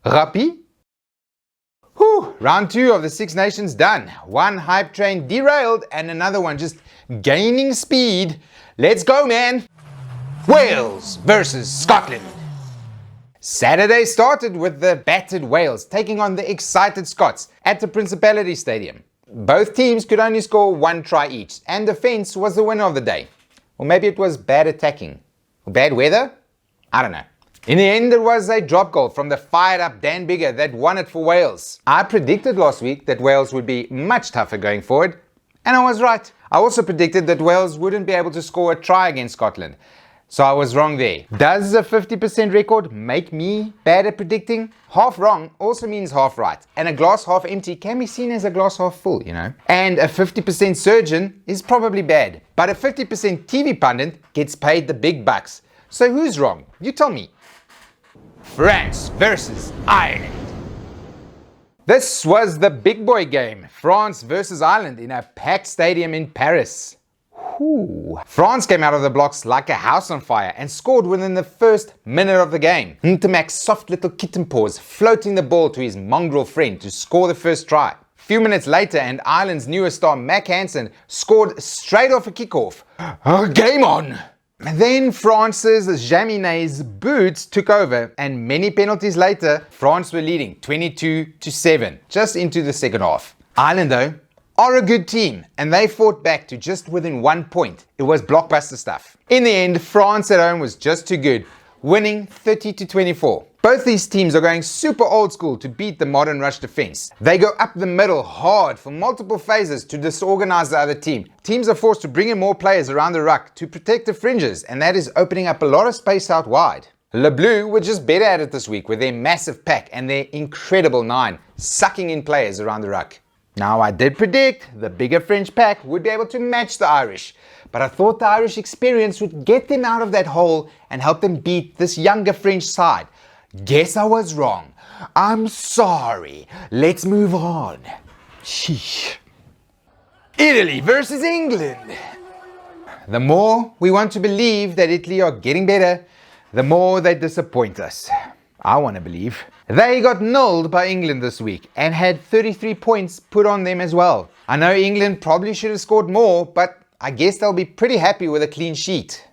Rugby? Whew, round 2 of the Six Nations done. One hype train derailed and another one just gaining speed. Let's go, man! Wales versus Scotland. Saturday started with the battered Wales taking on the excited Scots at the Principality Stadium. Both teams could only score 1 try each, and defence was the winner of the day. Or maybe it was bad attacking. Or bad weather? I don't know. In the end, it was a drop goal from the fired-up Dan Biggar that won it for Wales. I predicted last week that Wales would be much tougher going forward, and I was right. I also predicted that Wales wouldn't be able to score a try against Scotland. So I was wrong there. Does a 50% record make me bad at predicting? Half wrong also means half right. And a glass half empty can be seen as a glass half full, you know. And a 50% surgeon is probably bad. But a 50% TV pundit gets paid the big bucks. So who's wrong? You tell me. France versus Ireland. This was the big boy game. France versus Ireland in a packed stadium in Paris. Ooh. France came out of the blocks like a house on fire and scored within the first minute of the game. Ntamack's soft little kitten paws floating the ball to his mongrel friend to score the first try. A few minutes later, and Ireland's newest star Mac Hansen scored straight off a kickoff. Game on! And then France's Jaminet's boots took over, and many penalties later, France were leading 22-7 just into the second half. Ireland, though, are a good team, and they fought back to just within 1 point. It was blockbuster stuff. In the end, France at home was just too good, winning 30-24. Both these teams are going super old school to beat the modern rush defense. They go up the middle hard for multiple phases to disorganize the other team. Teams are forced to bring in more players around the ruck to protect the fringes, and that is opening up a lot of space out wide. Le Bleu were just better at it this week with their massive pack and their incredible 9, sucking in players around the ruck. Now, I did predict the bigger French pack would be able to match the Irish, but I thought the Irish experience would get them out of that hole and help them beat this younger French side. Guess I was wrong. I'm sorry. Let's move on. Sheesh. Italy versus England. The more we want to believe that Italy are getting better, the more they disappoint us. I want to believe. They got nulled by England this week and had 33 points put on them as well. I know England probably should have scored more, but I guess they'll be pretty happy with a clean sheet.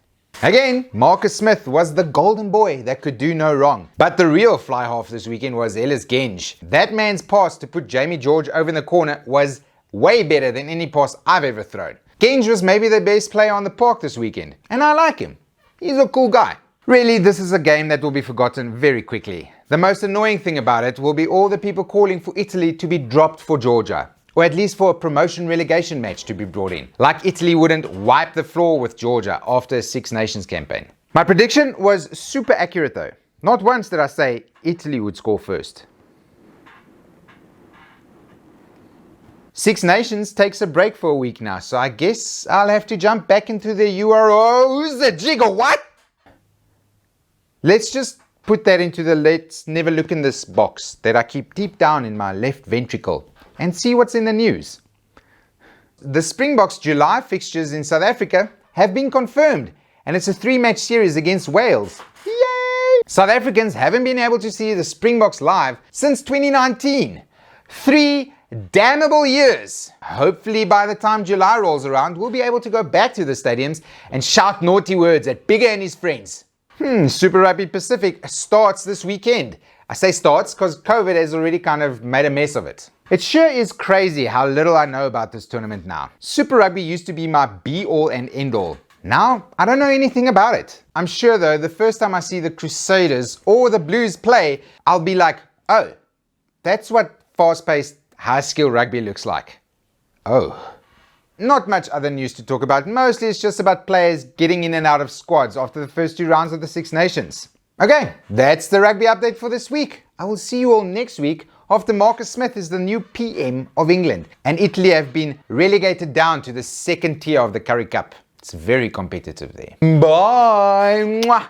Again, Marcus Smith was the golden boy that could do no wrong. But the real fly half this weekend was Ellis Genge. That man's pass to put Jamie George over in the corner was way better than any pass I've ever thrown. Genge was maybe the best player on the park this weekend, and I like him. He's a cool guy. Really, this is a game that will be forgotten very quickly. The most annoying thing about it will be all the people calling for Italy to be dropped for Georgia, or at least for a promotion relegation match to be brought in. Like Italy wouldn't wipe the floor with Georgia after a Six Nations campaign. My prediction was super accurate though. Not once did I say Italy would score first. Six Nations takes a break for a week now, so I guess I'll have to jump back into the UROs. The jigger what? Let's just put that into the let's never look in this box that I keep deep down in my left ventricle and see what's in the news. The Springboks July fixtures in South Africa have been confirmed, and it's a 3-match series against Wales. Yay! South Africans haven't been able to see the Springboks live since 2019. 3 damnable years. Hopefully by the time July rolls around, we'll be able to go back to the stadiums and shout naughty words at Biggar and his friends. Super Rugby Pacific starts this weekend. I say starts because COVID has already kind of made a mess of it. It sure is crazy how little I know about this tournament now. Super Rugby used to be my be-all and end-all. Now, I don't know anything about it. I'm sure though, the first time I see the Crusaders or the Blues play, I'll be like, oh, that's what fast-paced, high-skill rugby looks like. Oh. Not much other news to talk about. Mostly it's just about players getting in and out of squads after the first 2 rounds of the Six Nations. Okay, that's the rugby update for this week. I will see you all next week after Marcus Smith is the new PM of England and Italy have been relegated down to the 2nd tier of the Currie Cup. It's very competitive there. Bye! Mwah.